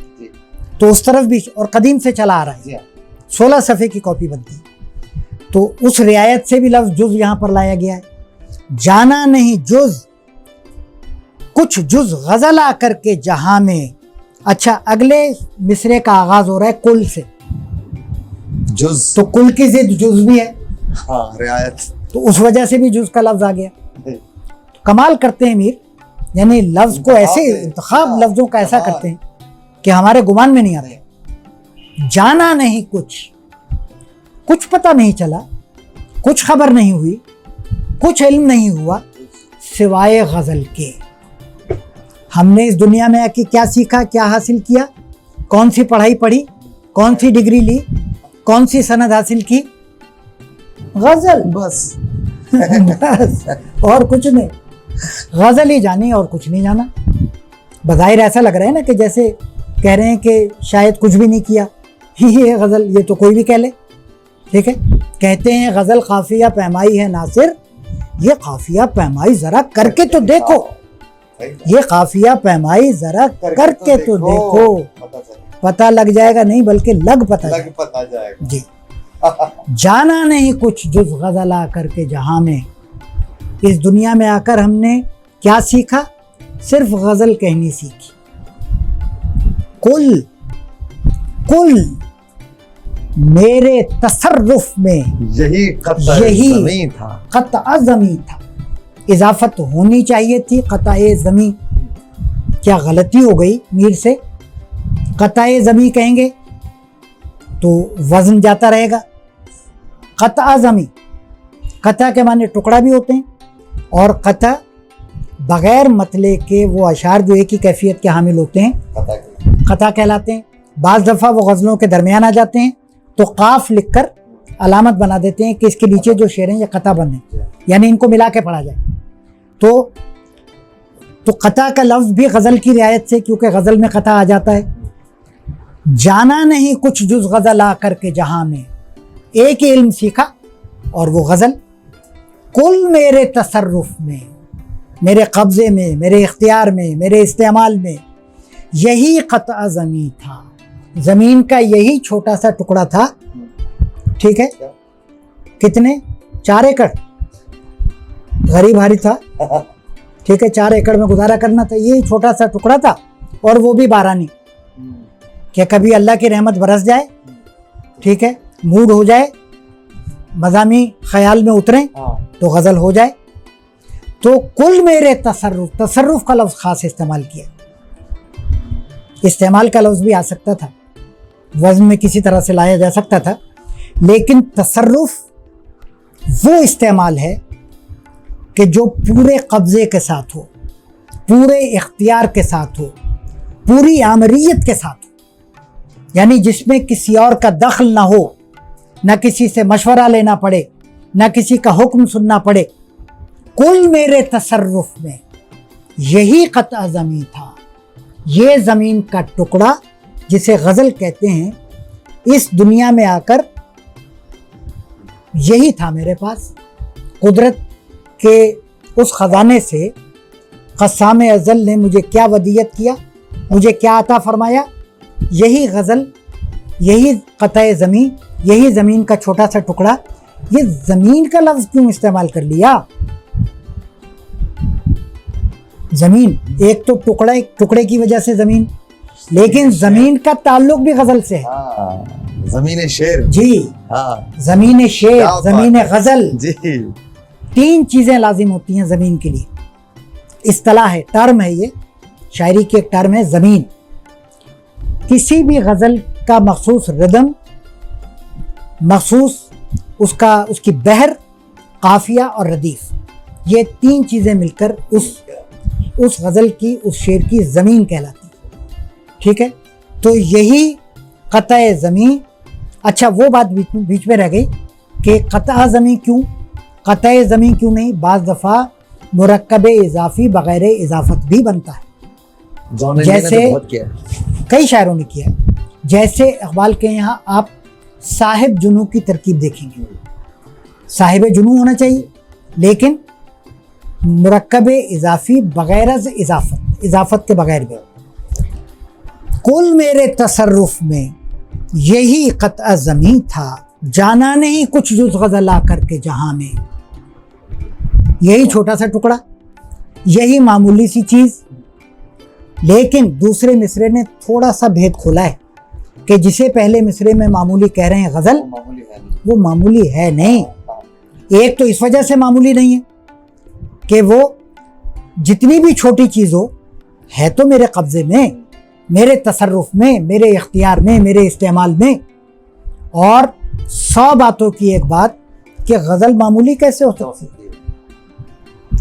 تو اس طرف بھی اور قدیم سے چلا آ رہا ہے، 16 صفحے کی کاپی بنتی ہے، تو اس رعایت سے بھی لفظ جز یہاں پر لایا گیا ہے۔ جانا نہیں جز کچھ جز غزل آ کر کے جہاں میں۔ اچھا، اگلے مصرے کا آغاز ہو رہا ہے کل سے، جز تو کل کی ضد جز بھی ہے، رعایت، تو اس وجہ سے بھی جز کا لفظ آ گیا۔ کمال کرتے ہیں میر، یعنی لفظ کو ایسے انتخاب لفظوں کا ایسا کرتے ہیں کہ ہمارے گمان میں نہیں آتے۔ جانا نہیں کچھ پتہ نہیں چلا، کچھ خبر نہیں ہوئی، کچھ علم نہیں ہوا سوائے غزل کے۔ ہم نے اس دنیا میں آ کے کیا سیکھا، کیا حاصل کیا، کون سی پڑھائی پڑھی، کون سی ڈگری لی، کون سی سند حاصل کی؟ غزل، بس بس، اور کچھ نہیں، غزل ہی جانی اور کچھ نہیں جانا۔ بظاہر ایسا لگ رہا ہے نا کہ جیسے کہہ رہے ہیں کہ شاید کچھ بھی نہیں کیا، یہ غزل، یہ تو کوئی بھی کہہ لے، ٹھیک ہے؟ کہتے ہیں غزل قافیہ پیمائی ہے ناصر، یہ قافیہ پیمائی ذرا کر کے تو دیکھو، یہ قافیہ پیمائی ذرا کر کے تو دیکھو، پتہ لگ جائے گا نہیں بلکہ لگ پتہ جائے گا۔ جی، جانا نہیں کچھ جز غزل آ کر کے جہاں میں۔ اس دنیا میں آ کر ہم نے کیا سیکھا؟ صرف غزل کہنی سیکھی، کل میرے تصرف میں یہی قطع زمیں تھا. قطع زمیں تھا. اضافت ہونی چاہیے تھی قطع زمیں. کیا غلطی ہو گئی میر سے؟ قطع زمیں کہیں گے تو وزن جاتا رہے گا. قطع زمیں، قطع کے معنی ٹکڑا بھی ہوتے ہیں، اور قطع بغیر مطلع کے وہ اشعار جو ایک ہی کیفیت کے حامل ہوتے ہیں قطع کہلاتے ہیں. بعض دفعہ وہ غزلوں کے درمیان آ جاتے ہیں تو قاف لکھ کر علامت بنا دیتے ہیں کہ اس کے نیچے جو شعر ہیں یہ قطع بن ہیں، یعنی ان کو ملا کے پڑھا جائے. تو قطع کا لفظ بھی غزل کی رعایت سے، کیونکہ غزل میں قطع آ جاتا ہے. جانا نہیں کچھ جز غزل آ کر کے جہاں میں، ایک ہی علم سیکھا اور وہ غزل. کل میرے تصرف میں، میرے قبضے میں، میرے اختیار میں، میرے استعمال میں یہی قطع زمیں تھا. زمین کا یہی چھوٹا سا ٹکڑا تھا. ٹھیک ہے، کتنے؟ 4 ایکڑ. غریب ہاری تھا. ٹھیک ہے، 4 ایکڑ میں گزارا کرنا تھا. یہی چھوٹا سا ٹکڑا تھا، اور وہ بھی بارانی، کہ کبھی اللہ کی رحمت برس جائے، ٹھیک ہے، موڈ ہو جائے، مضامی خیال میں اتریں تو غزل ہو جائے. تو کل میرے تصرف کا لفظ خاص استعمال کیا. استعمال کا لفظ بھی آ سکتا تھا، وزن میں کسی طرح سے لایا جا سکتا تھا، لیکن تصرف وہ استعمال ہے کہ جو پورے قبضے کے ساتھ ہو، پورے اختیار کے ساتھ ہو، پوری آمریت کے ساتھ ہو، یعنی جس میں کسی اور کا دخل نہ ہو، نہ کسی سے مشورہ لینا پڑے، نہ کسی کا حکم سننا پڑے. کل میرے تصرف میں یہی قطع زمیں تھا. یہ زمین کا ٹکڑا جسے غزل کہتے ہیں، اس دنیا میں آ کر یہی تھا میرے پاس. قدرت کے اس خزانے سے قسام ازل نے مجھے کیا ودیت کیا، مجھے کیا عطا فرمایا؟ یہی غزل، یہی قطع زمیں، یہی زمین کا چھوٹا سا ٹکڑا. یہ زمین کا لفظ کیوں استعمال کر لیا؟ زمین ایک تو ٹکڑے کی وجہ سے زمین، لیکن زمین کا تعلق بھی غزل سے ہے. زمین شعر، جی زمین شعر، زمین غزل، جی 3 چیزیں لازم ہوتی ہیں زمین کے لیے. اصطلاح ہے، ٹرم ہے، یہ شاعری کی ایک ٹرم ہے زمین. کسی بھی غزل کا مخصوص ردم، مخصوص اس کی بحر، قافیہ اور ردیف، یہ 3 چیزیں مل کر اس غزل کی، اس شعر کی زمین کہلاتی ہے. ٹھیک ہے، تو یہی قطع زمیں. اچھا، وہ بات بیچ میں رہ گئی کہ قطع زمیں کیوں، قطع زمیں کیوں نہیں؟ بعض دفعہ مرکب اضافی بغیر اضافت بھی بنتا ہے، جیسے کئی شاعروں نے کیا ہے. جیسے اقبال کے یہاں آپ صاحب جنوں کی ترکیب دیکھیں گے. صاحب جنوں ہونا چاہیے، لیکن مرکب اضافی بغیر اضافت کے بغیر بھی. کل میرے تصرف میں یہی قطع زمیں تھا، جانا نہیں کچھ جز غزل آ کر کے جہاں میں. یہی چھوٹا سا ٹکڑا، یہی معمولی سی چیز، لیکن دوسرے مصرے نے تھوڑا سا بھید کھولا ہے کہ جسے پہلے مصرے میں معمولی کہہ رہے ہیں غزل، وہ معمولی ہے نہیں. ایک تو اس وجہ سے معمولی نہیں ہے کہ وہ جتنی بھی چھوٹی چیز ہو، ہے تو میرے قبضے میں، میرے تصرف میں، میرے اختیار میں، میرے استعمال میں. اور 100 باتوں کی ایک بات کہ غزل معمولی کیسے ہو سکتی ہے؟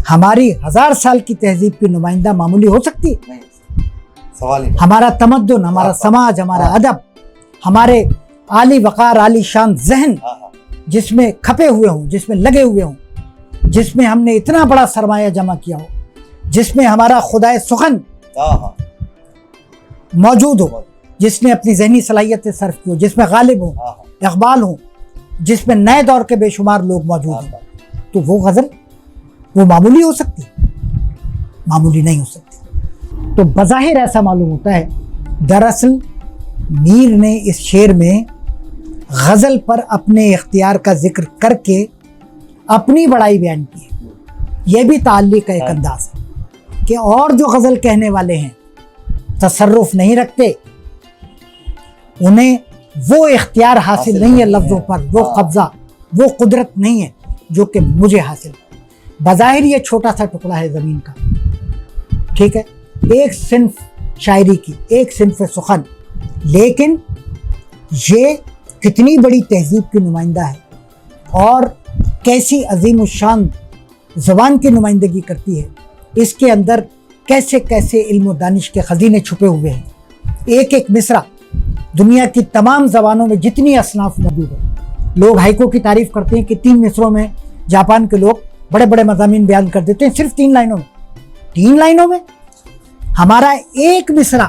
ہماری 1000 سال کی تہذیب کی نمائندہ معمولی ہو سکتی ہے؟ ہمارا تمدن، ہمارا سماج، ہمارا ادب، ہمارے عالی وقار، عالی شان ذہن جس میں کھپے ہوئے ہوں، جس میں لگے ہوئے ہوں، جس میں ہم نے اتنا بڑا سرمایہ جمع کیا ہو، جس میں ہمارا خدائے سخن موجود ہو، جس نے اپنی ذہنی صلاحیتیں صرف کی ہو، جس میں غالب ہوں، اقبال ہوں، جس میں نئے دور کے بے شمار لوگ موجود ہوں، تو وہ غزل وہ معمولی ہو سکتی؟ معمولی نہیں ہو سکتی. تو بظاہر ایسا معلوم ہوتا ہے، دراصل میر نے اس شعر میں غزل پر اپنے اختیار کا ذکر کر کے اپنی بڑائی بیان کی ہے. یہ بھی تعلیق کا ایک انداز ہے کہ اور جو غزل کہنے والے ہیں تصرف نہیں رکھتے، انہیں وہ اختیار حاصل نہیں ہے لفظوں پر، وہ قبضہ، وہ قدرت نہیں ہے جو کہ مجھے حاصل ہے۔ بظاہر یہ چھوٹا سا ٹکڑا ہے زمین کا، ٹھیک ہے، ایک صنف شاعری کی، ایک صنف سخن، لیکن یہ کتنی بڑی تہذیب کی نمائندہ ہے اور کیسی عظیم الشان زبان کی نمائندگی کرتی ہے۔ اس کے اندر کیسے کیسے علم و دانش کے خزینے چھپے ہوئے ہیں۔ ایک ایک مصرع دنیا کی تمام زبانوں میں جتنی اصناف موجود ہیں، لوگ ہائیکو کی تعریف کرتے ہیں کہ 3 مصروں میں جاپان کے لوگ بڑے بڑے مضامین بیان کر دیتے ہیں، صرف 3 لائنوں میں۔ 3 لائنوں میں ہمارا ایک مصرع،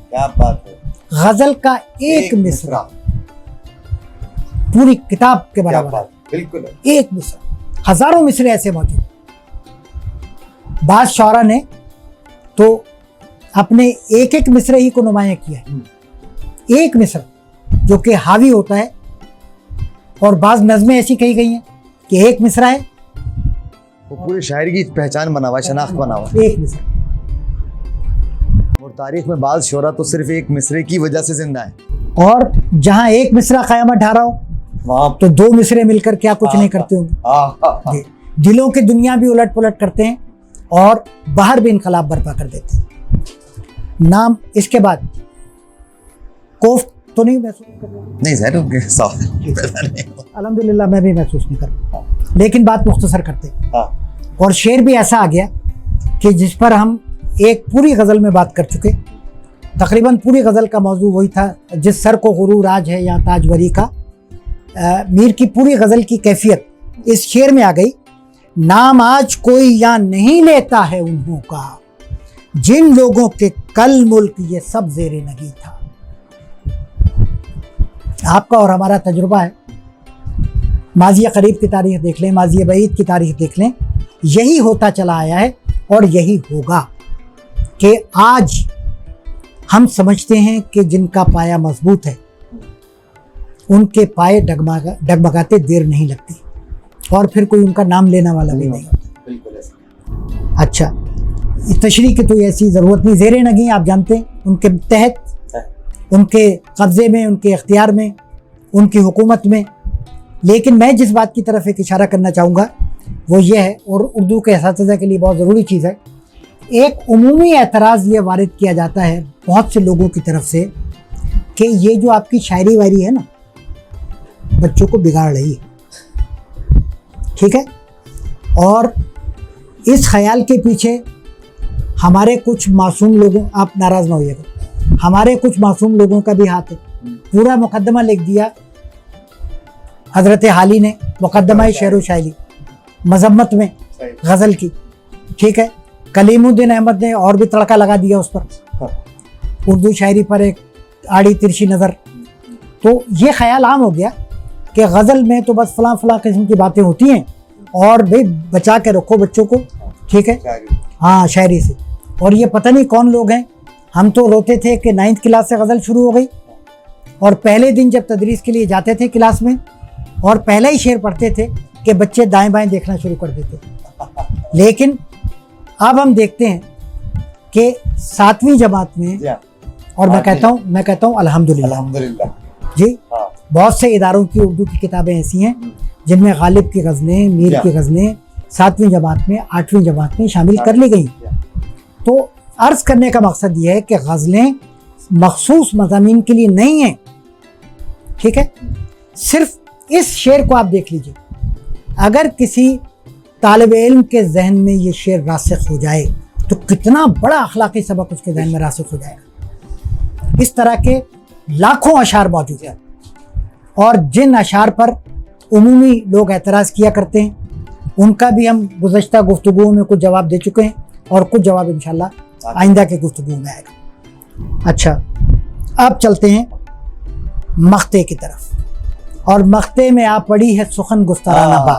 کیا بات ہے، غزل کا ایک مصرع پوری کتاب کے برابر ہے، بالکل ایک مصرع۔ ہزاروں مصرے ایسے موجود ہیں۔ بعض شعراء نے تو اپنے ایک ایک مصرے ہی کو نمایاں کیا ہے، ایک مصرع جو کہ حاوی ہوتا ہے، اور بعض نظمیں ایسی کہی گئی ہیں کہ ایک مصرع ہے، وہ پوری شاعری کی پہچان بنا ہوا ہے، شناخت بنا ہوا ہے۔ ایک مصرع۔ اور تاریخ میں بعض شعراء تو صرف ایک مصرے کی وجہ سے زندہ ہیں، اور جہاں ایک مصرع قیامت ڈھارا ہو وہاں تو 2 مصرے مل کر کیا کچھ نہیں کرتے ہوں گے۔ دلوں کی دنیا بھی الٹ پلٹ کرتے ہیں اور باہر بھی انقلاب برپا کر دیتے ہیں۔ نام اس کے بعد کوف تو نہیں محسوس کر رہا؟ نہیں سر، الحمدللہ میں بھی محسوس نہیں کر رہا، لیکن بات مختصر کرتے ہیں۔ اور شعر بھی ایسا آ گیا کہ جس پر ہم ایک پوری غزل میں بات کر چکے، تقریباً پوری غزل کا موضوع وہی تھا، جس سر کو غرور آج ہے یا تاجوری کا۔ میر کی پوری غزل کی کیفیت اس شعر میں آ گئی۔ نام آج کوئی یا نہیں لیتا ہے انہوں کا، جن لوگوں کے کل ملک یہ سب زیر نگی تھا۔ آپ کا اور ہمارا تجربہ ہے، ماضی قریب کی تاریخ دیکھ لیں، ماضی بعید کی تاریخ دیکھ لیں، یہی ہوتا چلا آیا ہے اور یہی ہوگا کہ آج ہم سمجھتے ہیں کہ جن کا پایا مضبوط ہے ان کے پائے ڈگمگاتے دیر نہیں لگتی، اور پھر کوئی ان کا نام لینے والا بھی نہیں ہوتا۔ اچھا، تشریح کی تو ایسی ضرورت نہیں، زیر نگیں آپ جانتے ہیں، ان کے تحت، ان کے قبضے میں، ان کے اختیار میں، ان کی حکومت میں۔ لیکن میں جس بات کی طرف ایک اشارہ کرنا چاہوں گا وہ یہ ہے، اور اردو کے اساتذہ کے لیے بہت ضروری چیز ہے، ایک عمومی اعتراض یہ وارد کیا جاتا ہے بہت سے لوگوں کی طرف سے کہ یہ جو آپ کی شاعری واعری ہے نا، بچوں کو بگاڑ رہی ہے، ٹھیک ہے، اور اس خیال کے پیچھے ہمارے کچھ معصوم لوگوں، آپ ناراض نہ ہوئیے گا، ہمارے کچھ معصوم لوگوں کا بھی ہاتھ ہے۔ پورا مقدمہ لکھ دیا حضرت حالی نے، مقدمہ شعر و شاعری مذمت میں غزل کی، ٹھیک ہے، کلیم الدین احمد نے اور بھی تڑکا لگا دیا اس پر، اردو شاعری پر ایک آڑی ترچھی نظر۔ تو یہ خیال عام ہو گیا کہ غزل میں تو بس فلاں فلاں قسم کی باتیں ہوتی ہیں، اور بھئی بچا کے رکھو بچوں کو، ٹھیک ہے، ہاں شاعری سے۔ اور یہ پتہ نہیں کون لوگ ہیں، ہم تو روتے تھے کہ 9th کلاس سے غزل شروع ہو گئی، اور پہلے دن جب تدریس کے لیے جاتے تھے کلاس میں اور پہلا ہی شعر پڑھتے تھے کہ بچے دائیں بائیں دیکھنا شروع کر دیتے تھے۔ لیکن اب ہم دیکھتے ہیں کہ 7ویں جماعت میں، اور میں کہتا ہوں الحمدللہ جی، بہت سے اداروں کی اردو کی کتابیں ایسی ہیں جن میں غالب کی غزلیں، میر کی غزلیں 7ویں جماعت میں، 8ویں جماعت میں شامل کر لی گئیں۔ تو عرض کرنے کا مقصد یہ ہے کہ غزلیں مخصوص مضامین کے لیے نہیں ہیں، ٹھیک ہے۔ صرف اس شعر کو آپ دیکھ لیجئے، اگر کسی طالب علم کے ذہن میں یہ شعر راسخ ہو جائے تو کتنا بڑا اخلاقی سبق اس کے ذہن میں راسخ ہو جائے گا۔ اس طرح کے لاکھوں اشعار موجود ہیں، اور جن اشعار پر عمومی لوگ اعتراض کیا کرتے ہیں ان کا بھی ہم گزشتہ گفتگوؤں میں کچھ جواب دے چکے ہیں، اور کچھ جواب انشاءاللہ آئندہ کے گفتگو میں آئے گا۔ اچھا، اب چلتے ہیں مختے کی طرف، اور مختے میں آپ پڑھی ہے سخن گسترانہ با۔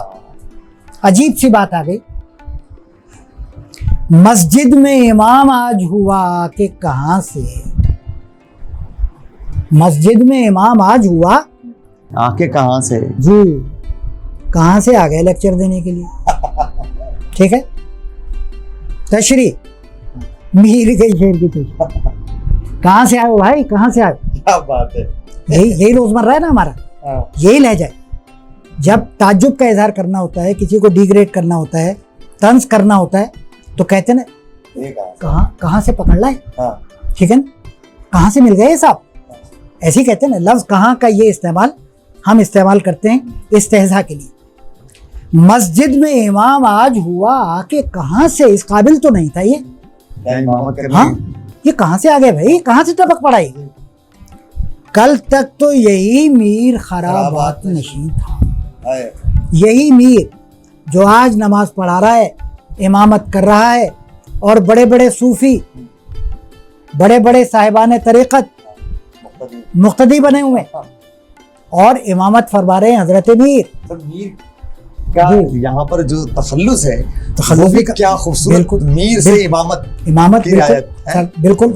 عجیب سی بات آ گئی، مسجد میں امام آج ہوا کہ کہاں سے، مسجد میں امام آج ہوا آ کے کہاں سے، جی کہاں سے آ گئے لیکچر دینے کے لیے، ٹھیک ہے، تشریح میر گئی شعر کی تشریح، کہاں سے آئے بھائی، کہاں سے آئے، کیا بات ہے، یہی روزمرہ ہے نا ہمارا, یہی لہجہ ہے. جب تعجب کا اظہار کرنا ہوتا ہے, کسی کو ڈیگریڈ کرنا ہوتا ہے, طنز کرنا ہوتا ہے, تو کہتے ہیں کہاں سے پکڑ لائے, ٹھیک ہے نا, کہاں سے مل گئے صاحب, ایسے ہی کہتے ہیں نا. لفظ کہاں کا یہ استعمال ہم استعمال کرتے ہیں استہزاء کے لیے. مسجد میں امام آج ہوا آ کے کہاں سے, اس قابل تو نہیں تھا یہ, ہاں یہ کہاں سے آ گئے بھائی, کہاں سے ٹپک پڑا یہ. کل تک تو یہی میر خرابات نشین تھا, یہی میر جو آج نماز پڑھا رہا ہے, امامت کر رہا ہے, اور بڑے بڑے صوفی, بڑے بڑے صاحبان طریقت مقتدی بنے ہوئے اور امامت فرما رہے ہیں حضرت میر. یہاں پر جو تخلص ہے وہ بھی کیا خوبصورت, میر سے امامت کی رعایت, بالکل.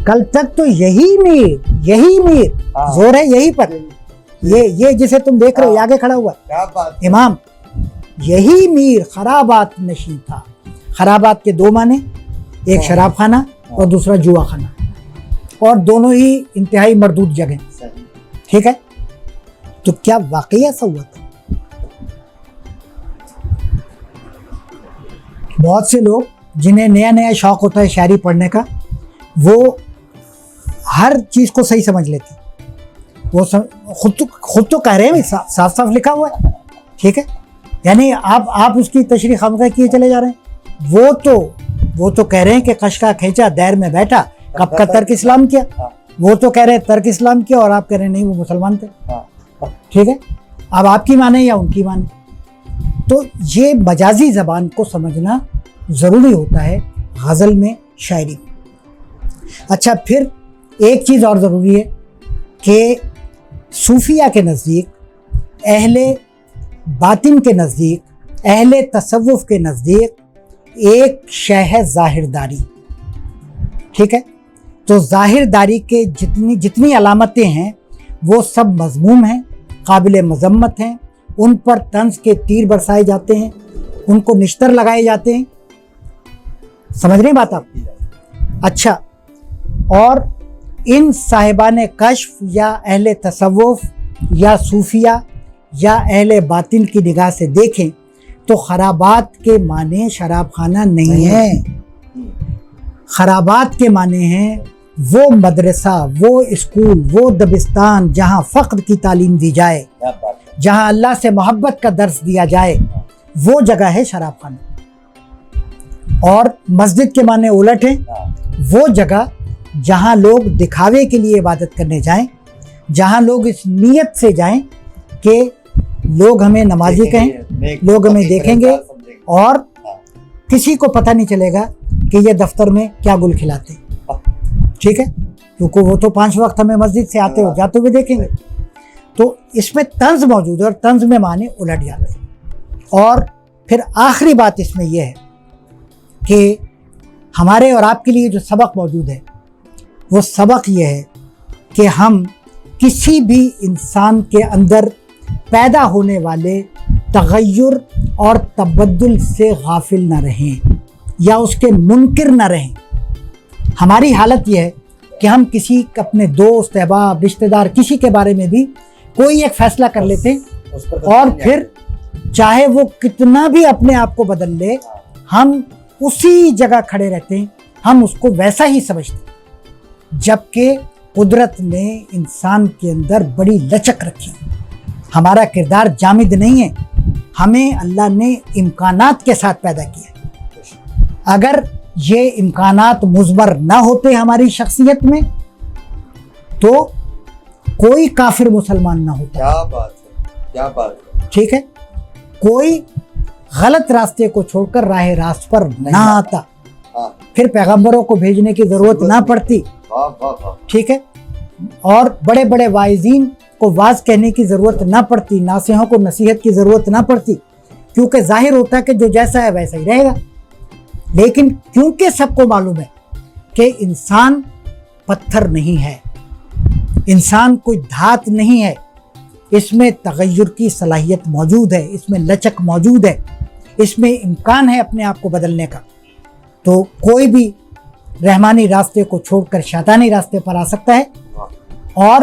کل تک تو یہی میر زور ہے یہی پر, یہ جسے تم دیکھ رہے ہو آگے کھڑا ہوا ہے امام, یہی میر خرابات نشین تھا. خرابات کے دو معنی, ایک شراب خانہ اور دوسرا جوا خانہ, اور دونوں ہی انتہائی مردود جگہ, ٹھیک ہے. تو کیا واقعی ایسا ہوا تھا؟ بہت سے لوگ جنہیں نیا شوق ہوتا ہے شاعری پڑھنے کا, وہ ہر چیز کو صحیح سمجھ لیتے, وہ خود تو کہہ رہے ہیں, صاف صاف لکھا ہوا ہے, ٹھیک ہے. یعنی آپ اس کی تشریح خامخواہ کیے چلے جا رہے ہیں. وہ تو کہہ رہے ہیں کہ قش کا کھینچا دیر میں بیٹھا کب کا ترک اسلام کیا. وہ تو کہہ رہے ہیں ترک اسلام کیا, اور آپ کہہ رہے ہیں نہیں وہ مسلمان تھے, ٹھیک ہے. اب آپ کی مانیں یا ان کی مانیں, تو یہ مجازی زبان کو سمجھنا ضروری ہوتا ہے غزل میں, شاعری میں. اچھا, پھر ایک چیز اور ضروری ہے کہ صوفیہ کے نزدیک, اہل باطن کے نزدیک, اہل تصوف کے نزدیک ایک شے ہے ظاہر داری, ٹھیک ہے. تو ظاہر داری کے جتنی علامتیں ہیں وہ سب مذموم ہیں, قابل مذمت ہیں, ان پر طنز کے تیر برسائے جاتے ہیں, ان کو نشتر لگائے جاتے ہیں. سمجھ رہے ہیں بات آپ؟ اچھا, اور ان صاحبان کشف یا اہل تصوف یا صوفیہ یا اہل باطن کی نگاہ سے دیکھیں تو خرابات کے معنی شراب خانہ نہیں ہے. خرابات کے معنی ہیں وہ مدرسہ, وہ اسکول, وہ دبستان جہاں فقر کی تعلیم دی جائے, جہاں اللہ سے محبت کا درس دیا جائے, وہ جگہ ہے شراب خانہ. اور مسجد کے معنی الٹ ہیں, وہ جگہ جہاں لوگ دکھاوے کے لیے عبادت کرنے جائیں, جہاں لوگ اس نیت سے جائیں کہ لوگ ہمیں نمازی کہیں, لوگ ہمیں دیکھیں گے, اور کسی کو پتہ نہیں چلے گا کہ یہ دفتر میں کیا گل کھلاتے, ٹھیک ہے, کیونکہ وہ تو 5 وقت ہمیں مسجد سے آتے ہو جاتے ہوئے دیکھیں گے. تو اس میں طنز موجود ہے, اور طنز میں معنی الٹ جاتے ہیں. اور پھر آخری بات اس میں یہ ہے کہ ہمارے اور آپ کے لیے جو سبق موجود ہے وہ سبق یہ ہے کہ ہم کسی بھی انسان کے اندر پیدا ہونے والے تغیر اور تبدل سے غافل نہ رہیں یا اس کے منکر نہ رہیں. ہماری حالت یہ ہے کہ ہم کسی اپنے دوست, احباب, رشتہ دار, کسی کے بارے میں بھی کوئی ایک فیصلہ کر لیتے ہیں, اور پھر چاہے وہ کتنا بھی اپنے آپ کو بدل لے, ہم اسی جگہ کھڑے رہتے ہیں, ہم اس کو ویسا ہی سمجھتے ہیں. جبکہ قدرت نے انسان کے اندر بڑی لچک رکھی, ہمارا کردار جامد نہیں ہے, ہمیں اللہ نے امکانات کے ساتھ پیدا کیا. اگر یہ امکانات مضمر نہ ہوتے ہماری شخصیت میں تو کوئی کافر مسلمان نہ ہوتا. کیا بات ہے, کیا بات ہے, ٹھیک ہے. کوئی غلط راستے کو چھوڑ کر راہ راست پر نہ آتا, پھر پیغمبروں کو بھیجنے کی ضرورت نہ پڑتی, ٹھیک ہے. اور بڑے بڑے واعظین کو واعظ کہنے کی ضرورت نہ پڑتی, ناصحوں کو نصیحت کی ضرورت نہ پڑتی, کیونکہ ظاہر ہوتا ہے کہ جو جیسا ہے ویسا ہی رہے گا. لیکن کیونکہ سب کو معلوم ہے کہ انسان پتھر نہیں ہے, انسان کوئی دھات نہیں ہے, اس میں تغیر کی صلاحیت موجود ہے, اس میں لچک موجود ہے, اس میں امکان ہے اپنے آپ کو بدلنے کا, تو کوئی بھی رحمانی راستے کو چھوڑ کر شیطانی راستے پر آ سکتا ہے. اور